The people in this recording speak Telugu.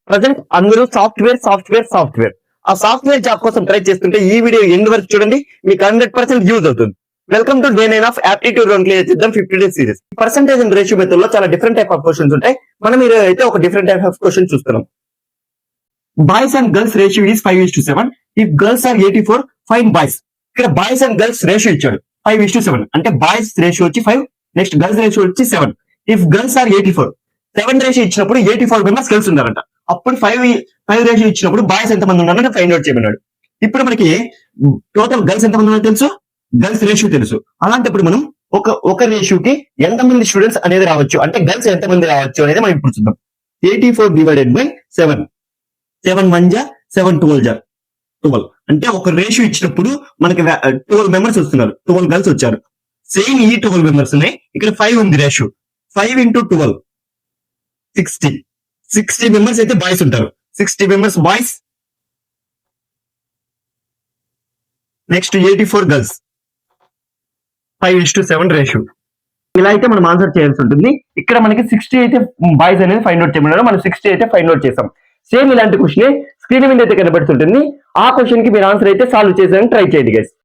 ప్రజెంట్ అందరూ సాఫ్ట్వేర్ ఆ సాఫ్ట్వేర్ జాబ్ కోసం ట్రై చేస్తుంటే ఈ వీడియో ఎండ్ వరకు చూడండి, మీకు 100% యూజ్ అవుతుంది. Welcome to day 9 of aptitude round clear చేద్దాం 50 days series. Percentage and ratio method లో చాలా డిఫరెంట్ టైప్ ఆఫ్ క్వశ్చన్స్ ఉంటాయి. మనం ఈ రోజు అయితే ఒక డిఫరెంట్ టైప్ ఆఫ్ క్వశ్చన్ చూస్తున్నాం. Boys and girls ratio is 5:7. If girls are 84, find boys. ఇక్కడ బాయ్స్ అండ్ గర్ల్స్ రేషియో ఇచ్చాడు 5:7. అంటే బాయ్స్ రేషియో వచ్చి 5, నెక్స్ట్ గర్ల్స్ రేషియో వచ్చి 7. ఇఫ్ గర్ల్స్ ఆర్ 84, 7 రేషియో ఇచ్చినప్పుడు 84 మెంబర్స్ గర్ల్స్ ఉన్నారంట. అప్పుడు 5 రేషియో ఇచ్చినప్పుడు బాయ్స్ ఎంత మంది ఉన్నారంటే ఫైండ్ అవుట్ చేయమన్నాడు. ఇప్పుడు మనకి టోటల్ గర్ల్స్ ఎంత మంది ఉన్నారో తెలుసు, గర్ల్స్ రేషియో తెలుసు. అలాంటప్పుడు మనం ఒక రేషియోకి ఎంత మంది స్టూడెంట్స్ అనేది రావచ్చు, అంటే గర్ల్స్ ఎంత మంది రావచ్చు అనేది మనం ఇప్పుడు చూద్దాం. 84 డివైడెడ్ బై 7. 7 1 జా 7 12 జా 12. అంటే ఒక రేషియో ఇచ్చినప్పుడు మనకి 12 మెంబర్స్ వస్తున్నారు, 12 గర్ల్స్ వచ్చారు. సేమ్ ఈ 12 మెంబర్స్ ఉన్నాయి, ఇక్కడ 5 ఉంది రేషియో. 5 into 12 60 మెంబర్స్ అయితే బాయ్స్ ఉంటారు. 60 members boys, next 84 girls, 5:7 ratio. ఇలా అయితే మనం ఆన్సర్ చేయాల్సి ఉంటుంది. ఇక్కడ మనకి 60 అయితే బాయ్స్ అనేది ఫైండ్ అవుట్ చేయమన్నారు, మనం 60 అయితే ఫైండ్ అవుట్ చేసాం. సేమ్ ఇలాంటి క్వశ్చన్ స్క్రీన్ మీద అయితే కనబడుతుంటుంది. ఆ క్వశ్చన్ కి మీరు ఆన్సర్ అయితే సాల్వ్ చేసేందుకు ట్రై చేయండి గైస్.